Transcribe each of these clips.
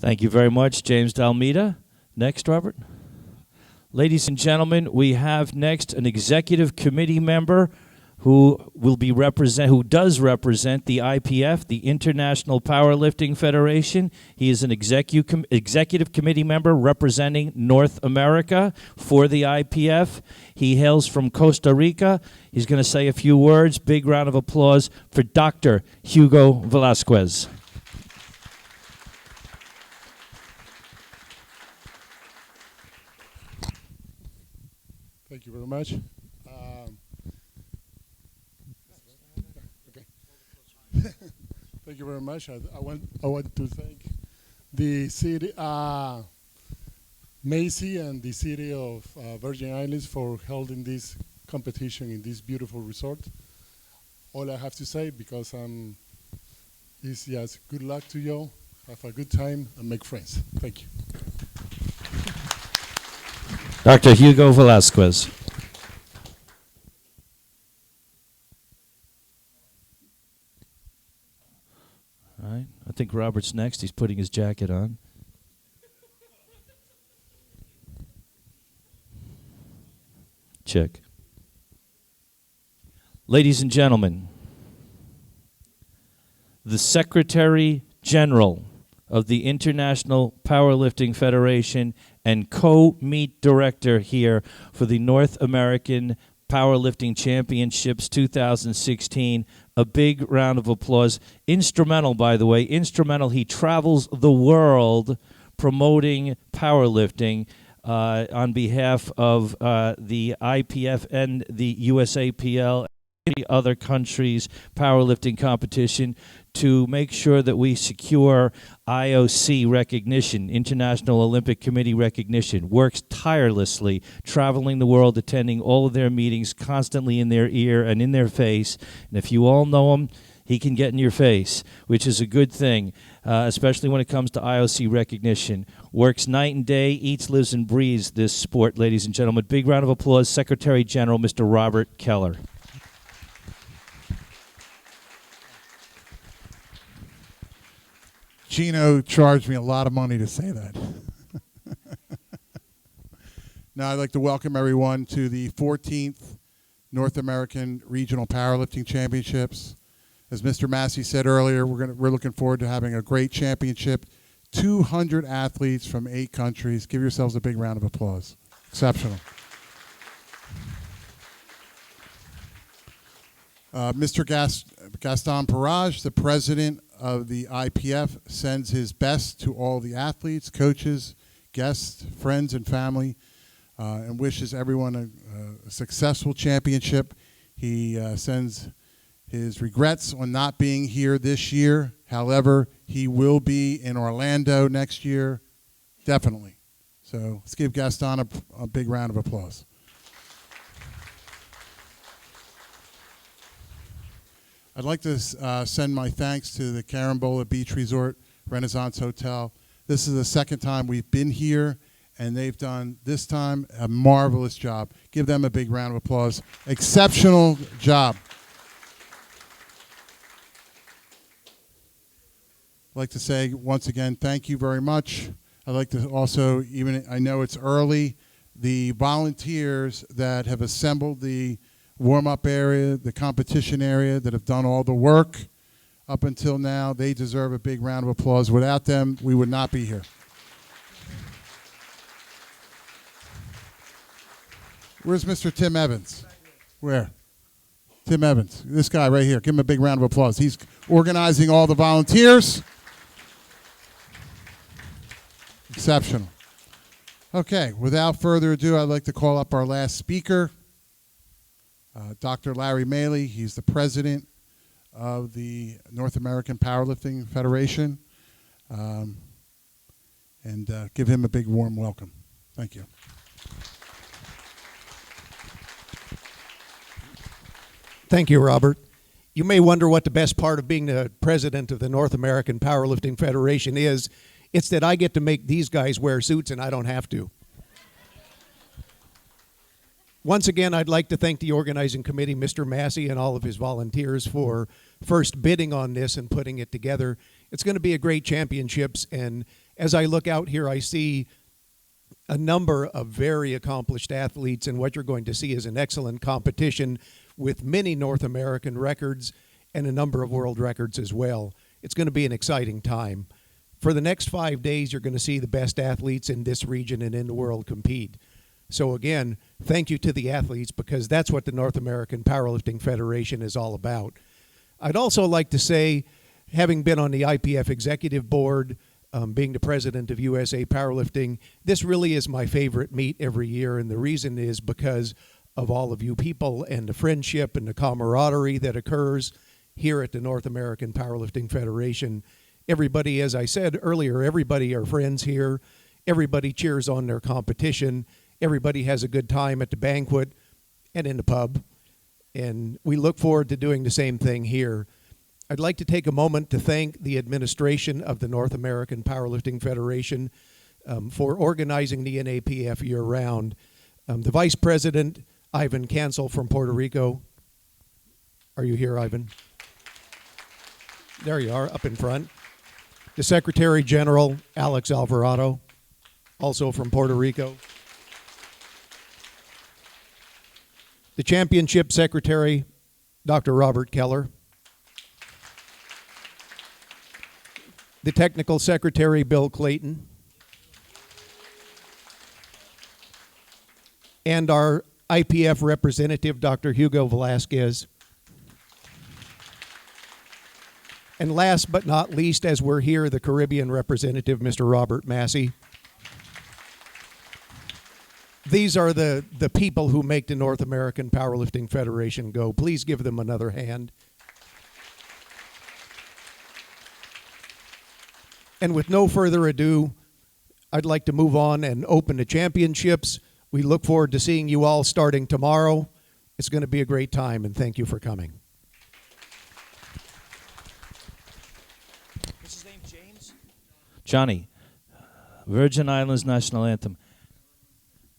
Thank you very much, James Dalmeda. Next, Robert. Ladies and gentlemen, we have next an executive committee member who does represent the IPF, the International Powerlifting Federation. He is an executive committee member representing North America for the IPF. He hails from Costa Rica. He's going to say a few words. Big round of applause for Dr. Hugo Velasquez. Thank you very much. Thank you very much. I want to thank the city, Macy, and the city of Virgin Islands for holding this competition in this beautiful resort. All I have to say, because is just good luck to you. Have a good time and make friends. Thank you. Dr. Hugo Velasquez. All right. I think Robert's next. He's putting his jacket on. Check. Ladies and gentlemen, the Secretary General of the International Powerlifting Federation and co-meet director here for the North American Powerlifting Championships 2016. A big round of applause. Instrumental, by the way, instrumental. He travels the world promoting powerlifting on behalf of the IPF and the USAPL and other countries' powerlifting competition to make sure that we secure IOC recognition, International Olympic Committee recognition, works tirelessly, traveling the world, attending all of their meetings, constantly in their ear and in their face. And if you all know him, he can get in your face, which is a good thing, especially when it comes to IOC recognition. Works night and day, eats, lives, and breathes this sport, ladies and gentlemen. Big round of applause, Secretary General, Mr. Robert Keller. Gino charged me a lot of money to say that. Now I'd like to welcome everyone to the 14th North American Regional Powerlifting Championships. As Mr. Massey said earlier, we're looking forward to having a great championship. 200 athletes from 8 countries. Give yourselves a big round of applause. Exceptional. Mr. Gaston Parage, the president of the IPF, sends his best to all the athletes, coaches, guests, friends, and family, and wishes everyone a successful championship. He sends his regrets on not being here this year. However, he will be in Orlando next year, definitely. So let's give Gaston a big round of applause. I'd like to send my thanks to the Carambola Beach Resort Renaissance Hotel. This is the second time we've been here, and they've done, this time, a marvelous job. Give them a big round of applause. Exceptional job. I'd like to say, once again, thank you very much. I'd like to also, even I know it's early, the volunteers that have assembled the warm-up area, the competition area, that have done all the work up until now, they deserve a big round of applause. Without them, we would not be here. Where's Mr. Tim Evans? Where? Tim Evans, this guy right here. Give him a big round of applause. He's organizing all the volunteers. Exceptional. Okay, without further ado, I'd like to call up our last speaker, Dr. Larry Maley. He's the president of the North American Powerlifting Federation. And give him a big warm welcome. Thank you. Thank you, Robert. You may wonder what the best part of being the president of the North American Powerlifting Federation is. It's that I get to make these guys wear suits and I don't have to. Once again, I'd like to thank the organizing committee, Mr. Massey, and all of his volunteers for first bidding on this and putting it together. It's going to be a great championships, and As I look out here, I see a number of very accomplished athletes, and what you're going to see is an excellent competition with many North American records and a number of world records as well. It's going to be an exciting time. For the next 5 days, you're going to see the best athletes in this region and in the world compete. So again, thank you to the athletes, because that's what the North American Powerlifting Federation is all about. I'd also like to say, having been on the IPF Executive Board, being the president of USA Powerlifting, this really is my favorite meet every year, and the reason is because of all of you people and the friendship and the camaraderie that occurs here at the North American Powerlifting Federation. Everybody, as I said earlier, everybody are friends here. Everybody cheers on their competition. Everybody has a good time at the banquet and in the pub, and we look forward to doing the same thing here. I'd like to take a moment to thank the administration of the North American Powerlifting Federation for organizing the NAPF year-round. The Vice President, Ivan Cancel from Puerto Rico. Are you here, Ivan? There you are, up in front. The Secretary General, Alex Alvarado, also from Puerto Rico. The Championship Secretary, Dr. Robert Keller. The Technical Secretary, Bill Clayton. And our IPF representative, Dr. Hugo Velasquez. And last but not least, as we're here, the Caribbean representative, Mr. Robert Massey. These are the people who make the North American Powerlifting Federation go. Please give them another hand. And with no further ado, I'd like to move on and open the championships. We look forward to seeing you all starting tomorrow. It's going to be a great time, and thank you for coming. What's his name, James? Johnny, Virgin Islands National Anthem.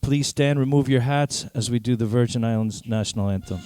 Please stand, remove your hats as we do the Virgin Islands National Anthem.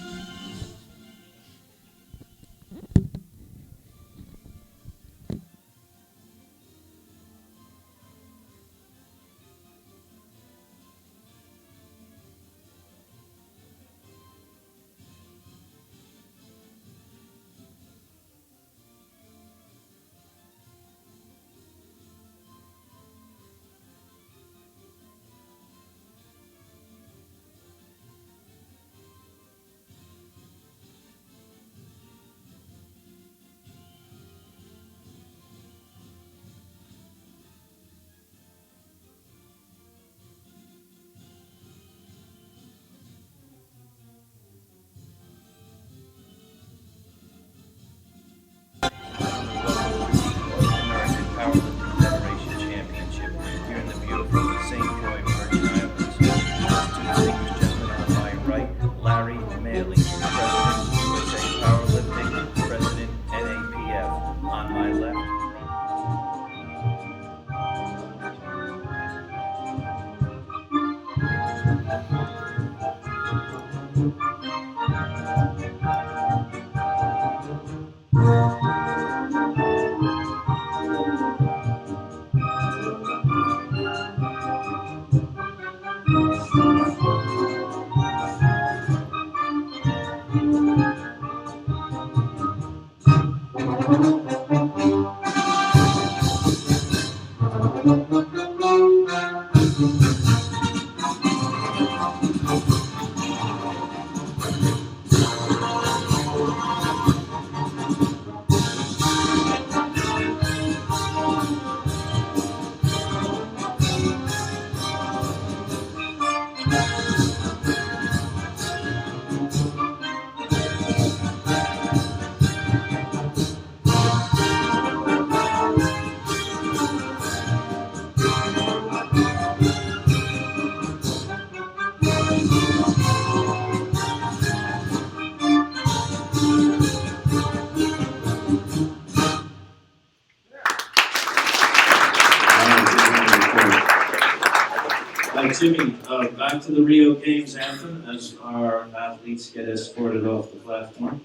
Jimmy, back to the Rio Games anthem as our athletes get escorted off the platform.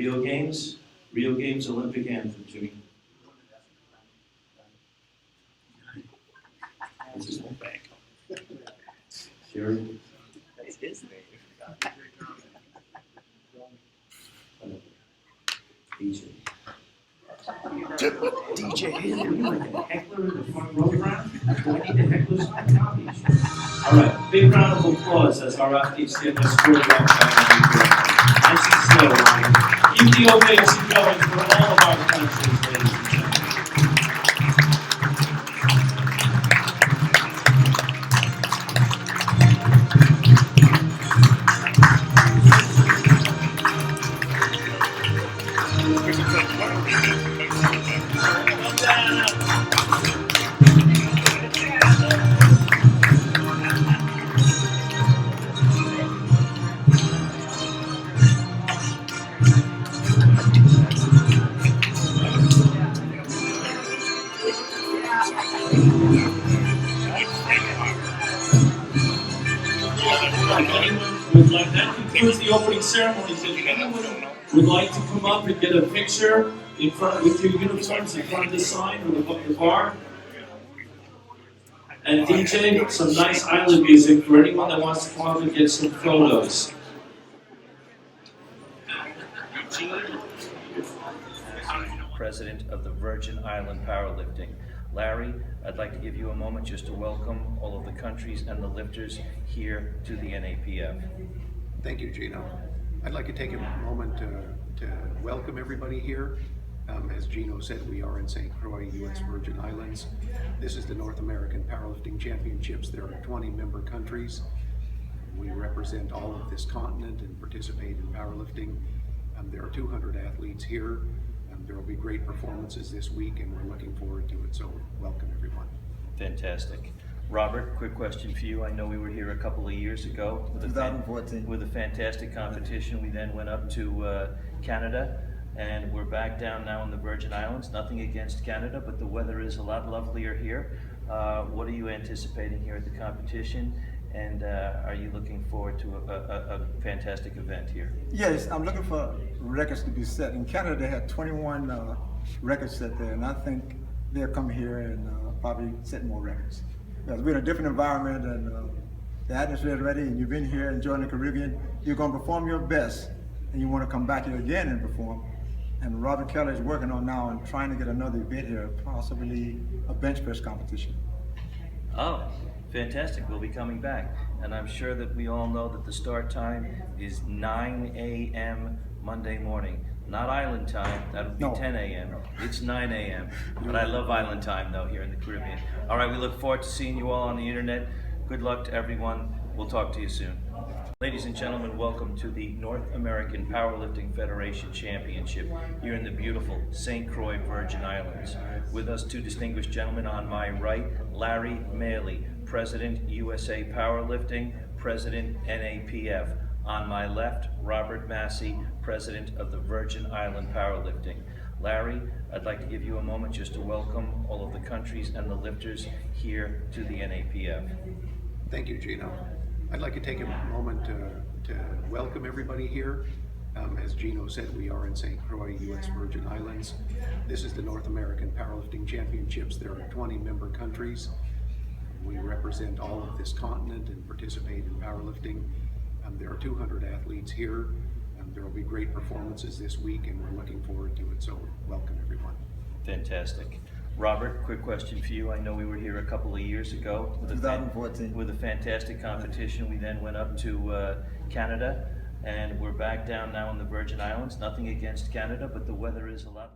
Rio Games Olympic anthem, Jimmy. This is my bag. Jerry? That's his name. DJ. DJ Haley, you like a heckler in the front row round? Do I need to heckler some copies? All right, big round of applause as our athletes get escorted off by nice and slow, Ryan. Keep the ovation going for all of our countries, ladies and gentlemen. That concludes the opening ceremonies. If anyone would like to come up and get a picture in front with your uniforms in front of the sign or the bar, and DJ, some nice island music for anyone that wants to come up and get some photos. President of the Virgin Island Powerlifting. Larry, I'd like to give you a moment just to welcome all of the countries and the lifters here to the NAPF. Thank you, Gino. I'd like to take a moment to welcome everybody here. As Gino said, we are in St. Croix, U.S. Virgin Islands. This is the North American Powerlifting Championships. There are 20 member countries. We represent all of this continent and participate in powerlifting. There are 200 athletes here. There will be great performances this week, and we're looking forward to it. So welcome, everyone. Fantastic. Robert, quick question for you. I know we were here a couple of years ago with 2014. With a fantastic competition. We then went up to Canada, and we're back down now in the Virgin Islands. Nothing against Canada, but the weather is a lot lovelier here. What are you anticipating here at the competition? And are you looking forward to a fantastic event here? Yes, I'm looking for records to be set. In Canada, they had 21 records set there, and I think they'll come here and probably set more records. Because we're in a different environment, and the atmosphere is ready, and you've been here enjoying the Caribbean. You're going to perform your best, and you want to come back here again and perform. And Robert Kelly is working on now and trying to get another event here, possibly a bench press competition. Oh, fantastic. We'll be coming back. And I'm sure that we all know that the start time is 9 a.m. Monday morning. Not island time, that would be No. 10 a.m. It's 9 a.m. But I love island time though here in the Caribbean. All right, we look forward to seeing you all on the internet. Good luck to everyone. We'll talk to you soon. Ladies and gentlemen, welcome to the North American Powerlifting Federation Championship here in the beautiful St. Croix, Virgin Islands. With us, two distinguished gentlemen on my right, Larry Maley, President, USA Powerlifting, President, NAPF. On my left, Robert Massey, President of the Virgin Island Powerlifting. Larry, I'd like to give you a moment just to welcome all of the countries and the lifters here to the NAPF. Thank you, Gino. I'd like to take a moment to welcome everybody here. As Gino said, we are in St. Croix, U.S. Virgin Islands. This is the North American Powerlifting Championships. There are 20 member countries. We represent all of this continent and participate in powerlifting. There are 200 athletes here. There will be great performances this week, and we're looking forward to it. So welcome, everyone. Fantastic. Robert, quick question for you. I know we were here a couple of years ago with 2014. with a fantastic competition. We then went up to Canada, and we're back down now in the Virgin Islands. Nothing against Canada, but the weather is a lot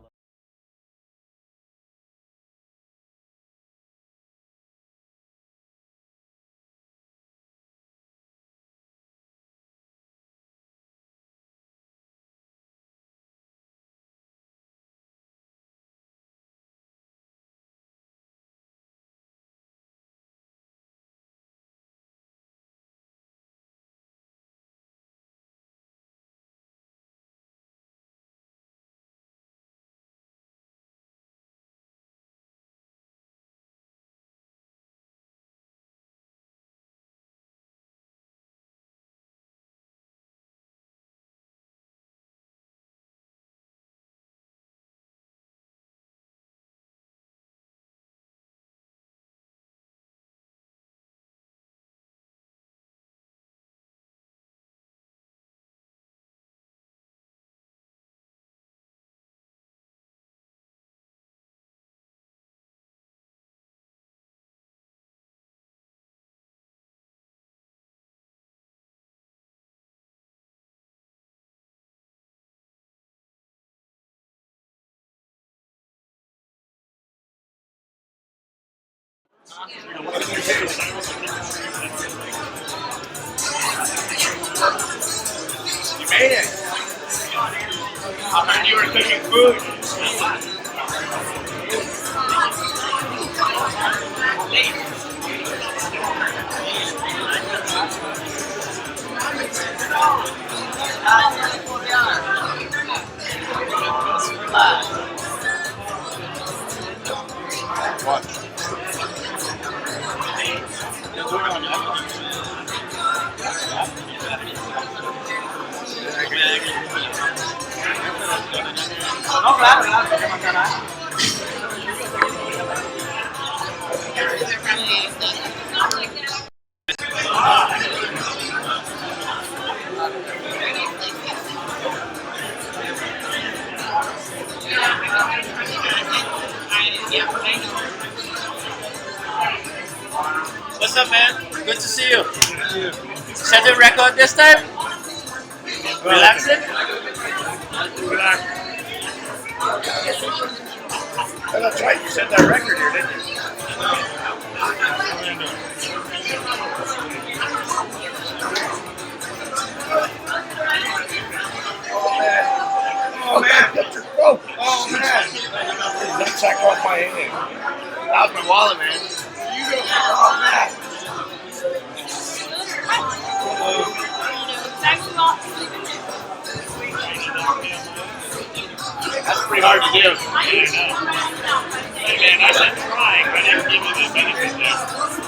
You made it. I heard you were cooking food. What's up, man? Good to see you. Set the record this time? Relaxing? Relax. That's right, you set that record here, didn't you? Oh man, get your throat. Oh man. That check off my hand. That was my wallet, man. Oh man. That's pretty hard to do. Hey man, I said trying, but I didn't give you the benefit there.